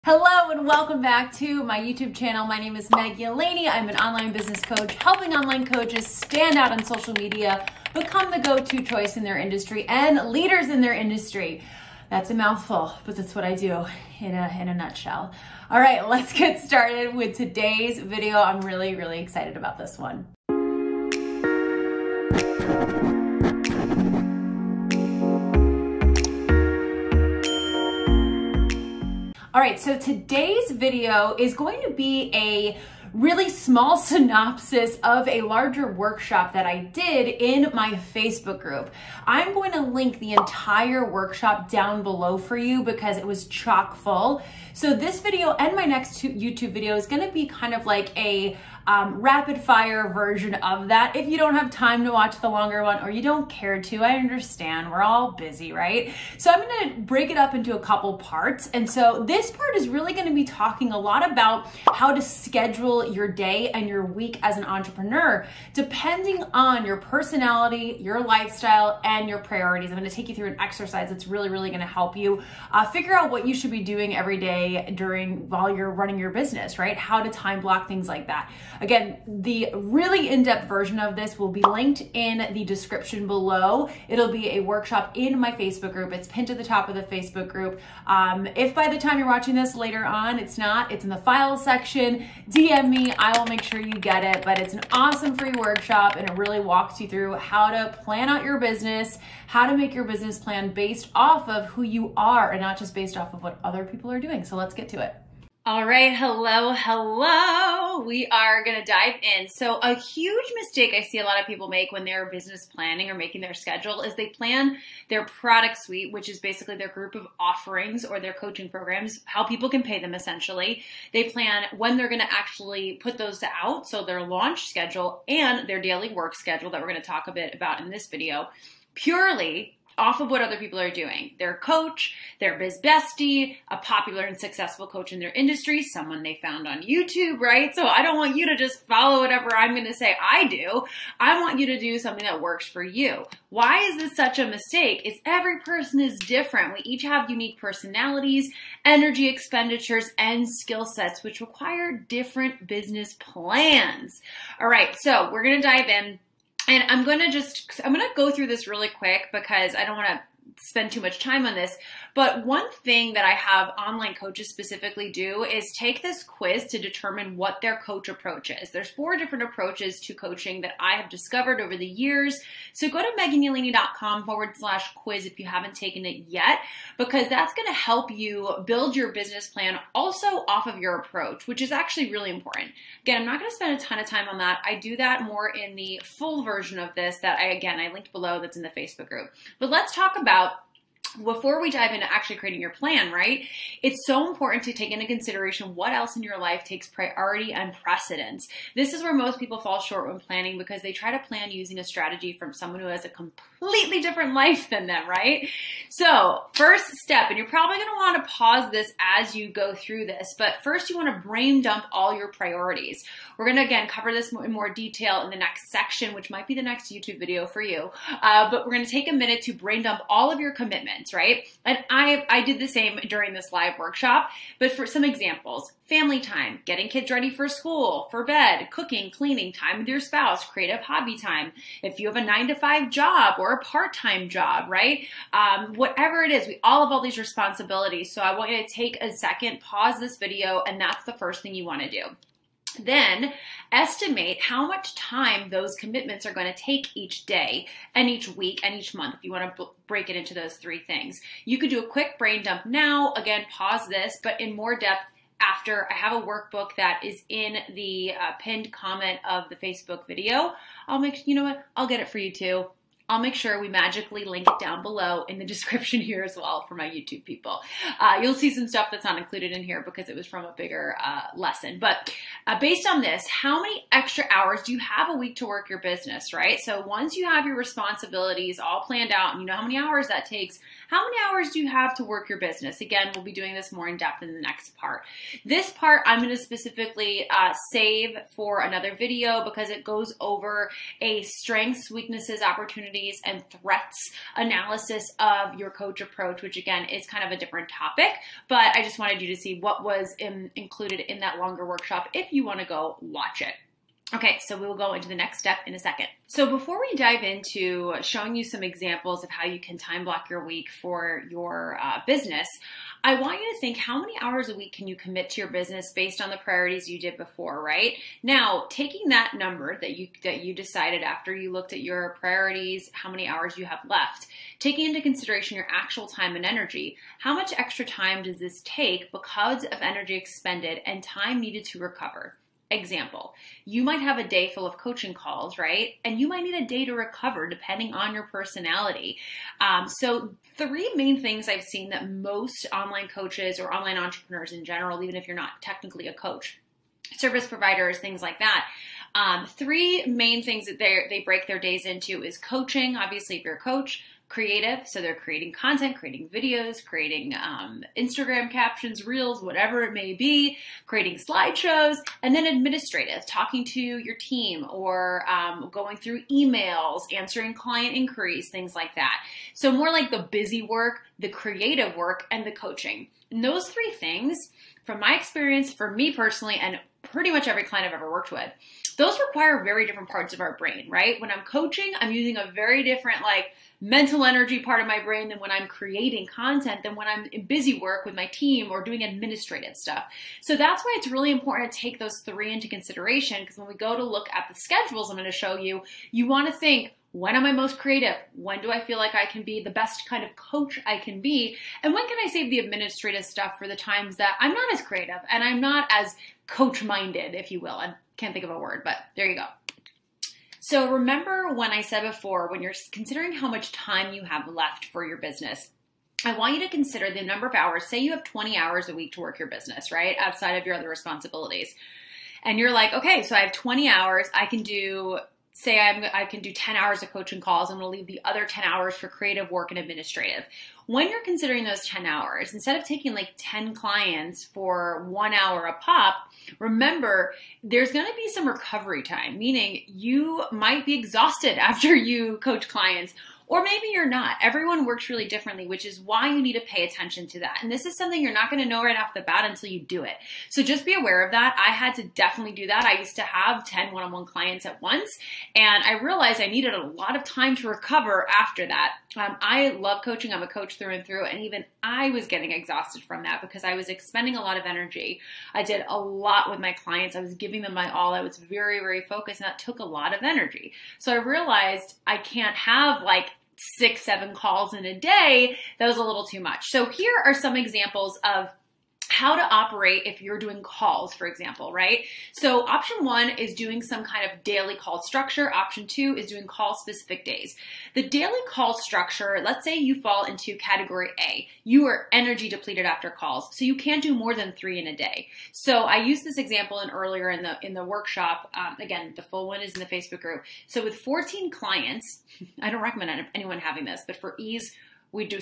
Hello and welcome back to my YouTube channel. My name is Yelaney. I'm an online business coach helping online coaches stand out on social media, become the go-to choice in their industry and leaders in their industry. That's a mouthful, but that's what I do in a nutshell. All right, let's get started with today's video. I'm really excited about this one. All right, so today's video is going to be a really small synopsis of a larger workshop that I did in my Facebook group. I'm going to link the entire workshop down below for you because it was chock full. So this video and my next YouTube video is going to be kind of like a rapid fire version of that. If you don't have time to watch the longer one or you don't care to, I understand. We're all busy, right? So I'm going to break it up into a couple parts. And so this part is really going to be talking a lot about how to schedule your day and your week as an entrepreneur, depending on your personality, your lifestyle, and your priorities. I'm going to take you through an exercise that's really going to help you figure out what you should be doing every day while you're running your business, right? How to time block, things like that. Again, the really in-depth version of this will be linked in the description below. It'll be a workshop in my Facebook group. It's pinned to the top of the Facebook group. If by the time you're watching this later on, it's not, it's in the files section, DM me, I will make sure you get it. But it's an awesome free workshop and it really walks you through how to plan out your business, how to make your business plan based off of who you are and not just based off of what other people are doing. So let's get to it. All right, hello. We are gonna dive in. So a huge mistake I see a lot of people make when they're business planning or making their schedule is they plan their product suite, which is basically their group of offerings or their coaching programs, how people can pay them essentially. They plan when they're gonna actually put those out, so their launch schedule and their daily work schedule that we're gonna talk a bit about in this video, purely off of what other people are doing. Their coach, their biz bestie, a popular and successful coach in their industry, someone they found on YouTube, right? So I don't want you to just follow whatever I'm going to say I do. I want you to do something that works for you. Why is this such a mistake? It's every person is different. We each have unique personalities, energy expenditures, and skill sets, which require different business plans. All right, so we're going to dive in. And I'm going to go through this really quick because I don't want to spend too much time on this. But one thing that I have online coaches specifically do is take this quiz to determine what their coach approach is. There's 4 different approaches to coaching that I have discovered over the years. So go to meganyelaney.com/quiz if you haven't taken it yet, because that's going to help you build your business plan also off of your approach, which is actually really important. Again, I'm not going to spend a ton of time on that. I do that more in the full version of this that I linked below that's in the Facebook group. But let's talk about, before we dive into actually creating your plan, right? It's so important to take into consideration what else in your life takes priority and precedence. This is where most people fall short when planning because they try to plan using a strategy from someone who has a completely different life than them, right? So first step, and you're probably going to want to pause this as you go through this, but first you want to brain dump all your priorities. We're going to, again, cover this in more detail in the next section, which might be the next YouTube video for you. But we're going to take a minute to brain dump all of your commitments, right? And I did the same during this live workshop, but for some examples, family time, getting kids ready for school, for bed, cooking, cleaning, time with your spouse, creative hobby time. If you have a 9-to-5 job or a part-time job, right? Whatever it is, we all have all these responsibilities. So I want you to take a second, pause this video, and that's the first thing you want to do. Then estimate how much time those commitments are going to take each day and each week and each month if you want to break it into those 3 things. You could do a quick brain dump now. Again, pause this, but in more depth after. I have a workbook that is in the pinned comment of the Facebook video. You know what? I'll get it for you too. I'll make sure we magically link it down below in the description here as well for my YouTube people. You'll see some stuff that's not included in here because it was from a bigger lesson. But based on this, how many extra hours do you have a week to work your business, right? So once you have your responsibilities all planned out and you know how many hours that takes, how many hours do you have to work your business? Again, we'll be doing this more in depth in the next part. This part I'm going to specifically save for another video because it goes over a strengths, weaknesses, opportunities, opportunities and threats analysis of your coach approach, which again is kind of a different topic, but I just wanted you to see what was included in that longer workshop if you want to go watch it. Okay, so we will go into the next step in a second. So before we dive into showing you some examples of how you can time block your week for your business, I want you to think, how many hours a week can you commit to your business based on the priorities you did before, right? Now, taking that number that you decided after you looked at your priorities, how many hours you have left, taking into consideration your actual time and energy, how much extra time does this take because of energy expended and time needed to recover? Example, you might have a day full of coaching calls, right? And you might need a day to recover depending on your personality. So 3 main things I've seen that most online coaches or online entrepreneurs in general, even if you're not technically a coach, service providers, things like that, 3 main things that they break their days into is coaching, obviously if you're a coach, creative, so they're creating content, creating videos, creating Instagram captions, reels, whatever it may be, creating slideshows, and then administrative, talking to your team or going through emails, answering client inquiries, things like that. So more like the busy work, the creative work, and the coaching. And those 3 things, from my experience, for me personally, and pretty much every client I've ever worked with, those require very different parts of our brain, right? When I'm coaching, I'm using a very different mental energy part of my brain than when I'm creating content, than when I'm in busy work with my team or doing administrative stuff. So that's why it's really important to take those 3 into consideration, because when we go to look at the schedules I'm going to show you, you want to think, when am I most creative? When do I feel like I can be the best kind of coach I can be? And when can I save the administrative stuff for the times that I'm not as creative and I'm not as coach-minded, if you will? I can't think of a word, but there you go. So remember when I said before, when you're considering how much time you have left for your business, I want you to consider the number of hours. Say you have 20 hours a week to work your business, right? Outside of your other responsibilities. And you're like, okay, so I have 20 hours. I can do, say I can do 10 hours of coaching calls. I'm going to leave the other 10 hours for creative work and administrative. When you're considering those 10 hours, instead of taking 10 clients for 1 hour a pop, remember there's going to be some recovery time, meaning you might be exhausted after you coach clients, or maybe you're not. Everyone works really differently, which is why you need to pay attention to that. And this is something you're not going to know right off the bat until you do it. So just be aware of that. I had to definitely do that. I used to have 10 one-on-one clients at once, and I realized I needed a lot of time to recover after that. I love coaching. I'm a coach through and through, and even I was getting exhausted from that because I was expending a lot of energy. I did a lot with my clients. I was giving them my all. I was very, very focused, and that took a lot of energy. So I realized I can't have 6, 7 calls in a day. That was a little too much. So here are some examples of how to operate if you're doing calls, for example, right? So option 1 is doing some kind of daily call structure. Option 2 is doing call specific days. The daily call structure, let's say you fall into category A. You are energy depleted after calls, so you can't do more than 3 in a day. So I used this example earlier in the workshop. Again, the full one is in the Facebook group. So with 14 clients, I don't recommend anyone having this, but for ease, we do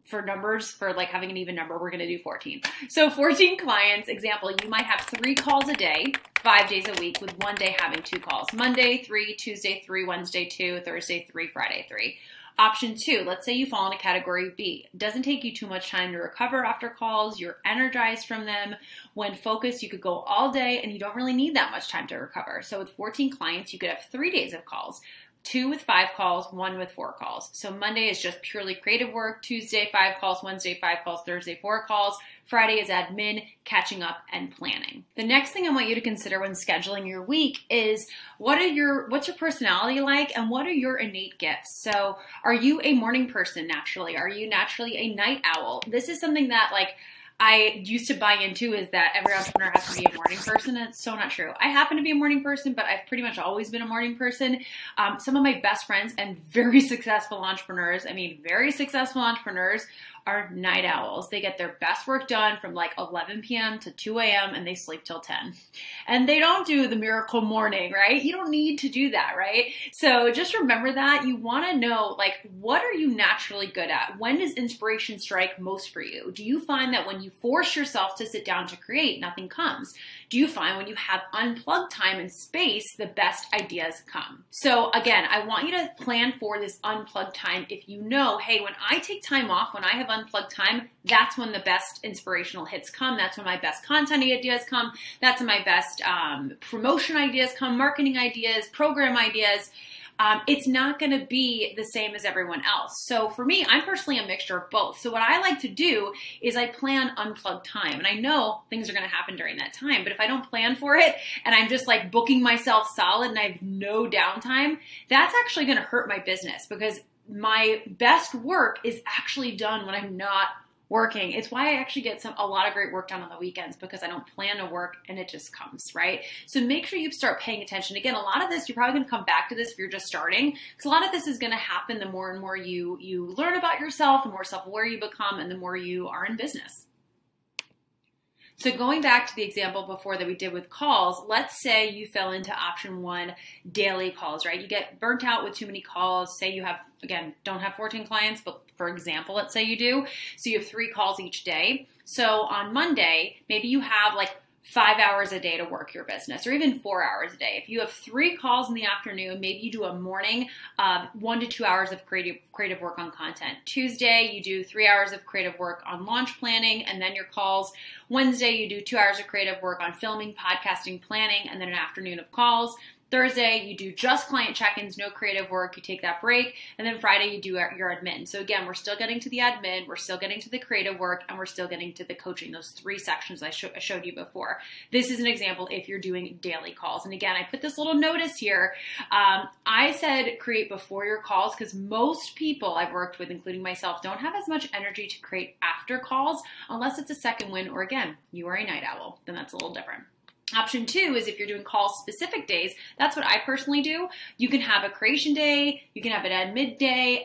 for numbers, for having an even number, we're going to do 14. So 14 clients, example, you might have 3 calls a day, 5 days a week, with 1 day having 2 calls. Monday, 3, Tuesday, 3, Wednesday, 2, Thursday, 3, Friday, 3. Option 2, let's say you fall into category B. It doesn't take you too much time to recover after calls. You're energized from them. When focused, you could go all day and you don't really need that much time to recover. So with 14 clients, you could have 3 days of calls. 2 with 5 calls, 1 with 4 calls. So Monday is just purely creative work. Tuesday, 5 calls. Wednesday, 5 calls. Thursday, 4 calls. Friday is admin, catching up, and planning. The next thing I want you to consider when scheduling your week is what's your personality like, and what are your innate gifts? So are you a morning person naturally? Are you naturally a night owl? This is something that I used to buy into, is that every entrepreneur has to be a morning person, and it's so not true. I happen to be a morning person, but I've pretty much always been a morning person. Some of my best friends and very successful entrepreneurs, are night owls. They get their best work done from like 11 p.m. to 2 a.m. and they sleep till 10. And they don't do the miracle morning, right? You don't need to do that, right? So just remember that. You want to know, like, what are you naturally good at? When does inspiration strike most for you? Do you find that when you force yourself to sit down to create, nothing comes? Do you find when you have unplugged time and space, the best ideas come? So again, I want you to plan for this unplugged time. If you know, hey, when I take time off, when I have unplugged time, that's when the best inspirational hits come. That's when my best content ideas come. That's when my best promotion ideas come, marketing ideas, program ideas. It's not going to be the same as everyone else. So for me, I'm personally a mixture of both. So what I like to do is I plan unplugged time. And I know things are going to happen during that time. But if I don't plan for it and I'm just like booking myself solid and I have no downtime, that's actually going to hurt my business, because my best work is actually done when I'm not working. It's why I actually get a lot of great work done on the weekends, because I don't plan to work and it just comes, right? So make sure you start paying attention. Again, a lot of this, you're probably going to come back to this if you're just starting, because a lot of this is going to happen the more and more you learn about yourself, the more self-aware you become, and the more you are in business. So going back to the example before that we did with calls, let's say you fell into option 1, daily calls, right? You get burnt out with too many calls. Say you have, again, don't have 14 clients, but for example, let's say you do. So you have 3 calls each day. So on Monday, maybe you have like 5 hours a day to work your business, or even 4 hours a day. If you have 3 calls in the afternoon, maybe you do a morning 1 to 2 hours of creative work on content. Tuesday, you do 3 hours of creative work on launch planning, and then your calls. Wednesday, you do 2 hours of creative work on filming, podcasting, planning, and then an afternoon of calls. Thursday, you do just client check-ins, no creative work, you take that break, and then Friday, you do your admin. So again, we're still getting to the admin, we're still getting to the creative work, and we're still getting to the coaching, those 3 sections I showed you before. This is an example if you're doing daily calls. And again, I put this little notice here. I said create before your calls, because most people I've worked with, including myself, don't have as much energy to create after calls, unless it's a second win, or again, you are a night owl, then that's a little different. Option 2 is if you're doing call specific days. That's what I personally do. You can have a creation day, you can have an admin day,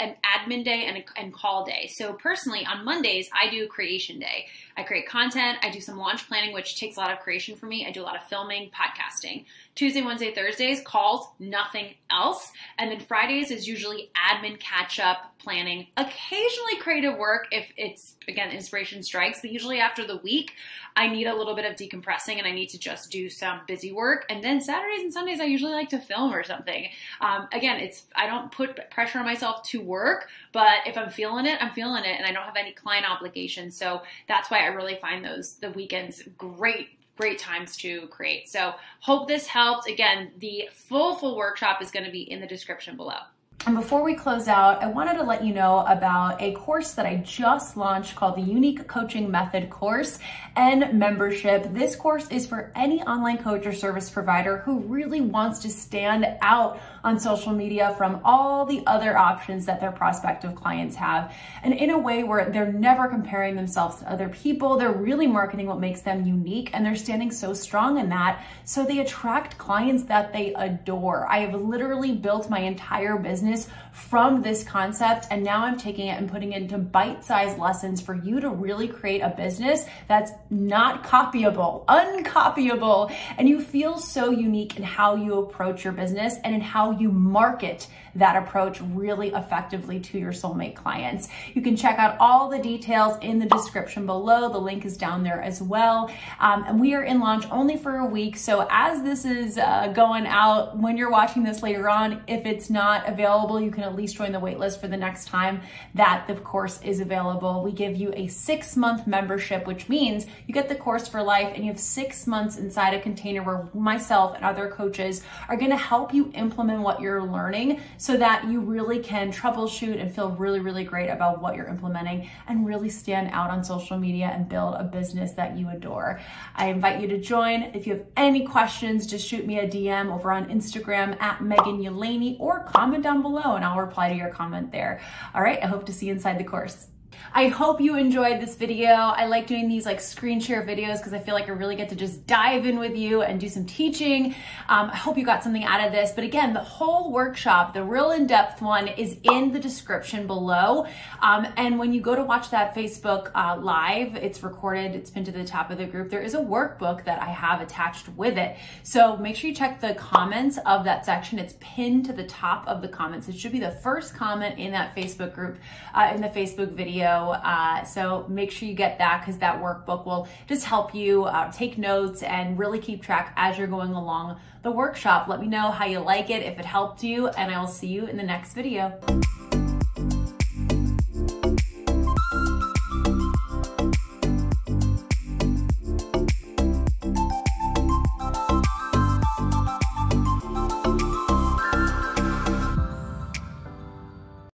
and call day. So personally, on Mondays, I do creation day. I create content, I do some launch planning, which takes a lot of creation for me. I do a lot of filming, podcasting. Tuesday, Wednesday, Thursdays, calls, nothing else. And then Fridays is usually admin, catch up, planning, occasionally creative work if it's, again, inspiration strikes. But usually after the week, I need a little bit of decompressing and I need to just do some busy work. And then Saturdays and Sundays, I usually like to film or something. Again, I don't put pressure on myself to work, but if I'm feeling it, I'm feeling it, and I don't have any client obligations. So that's why I really find the weekends great times to create. So hope this helped. Again, the full workshop is going to be in the description below. And before we close out, I wanted to let you know about a course that I just launched called the Unique Coaching Method course and membership. This course is for any online coach or service provider who really wants to stand out on social media from all the other options that their prospective clients have. And in a way where they're never comparing themselves to other people, they're really marketing what makes them unique, and they're standing so strong in that, so they attract clients that they adore. I have literally built my entire business from this concept, and now I'm taking it and putting it into bite-sized lessons for you to really create a business that's not copyable, uncopyable, and you feel so unique in how you approach your business and in how you market that approach really effectively to your soulmate clients. You can check out all the details in the description below. The link is down there as well. And we are in launch only for a week. So as this is going out, when you're watching this later on, if it's not available, you can at least join the waitlist for the next time that the course is available. We give you a 6-month membership, which means you get the course for life, and you have 6 months inside a container where myself and other coaches are going to help you implement what you're learning, so that you really can troubleshoot and feel really great about what you're implementing and really stand out on social media and build a business that you adore. I invite you to join. If you have any questions, just shoot me a DM over on Instagram at Megan Yelaney, or comment down below and I'll reply to your comment there. All right, I hope to see you inside the course. I hope you enjoyed this video. I like doing these like screen share videos because I feel like I really get to just dive in with you and do some teaching. I hope you got something out of this. But again, the whole workshop, the real in-depth one, is in the description below. And when you go to watch that Facebook live, it's recorded, it's pinned to the top of the group. There is a workbook that I have attached with it. So make sure you check the comments of that section. It's pinned to the top of the comments. It should be the first comment in that Facebook group, in the Facebook video. So make sure you get that, because that workbook will just help you take notes and really keep track as you're going along the workshop. Let me know how you like it, if it helped you, and I will see you in the next video.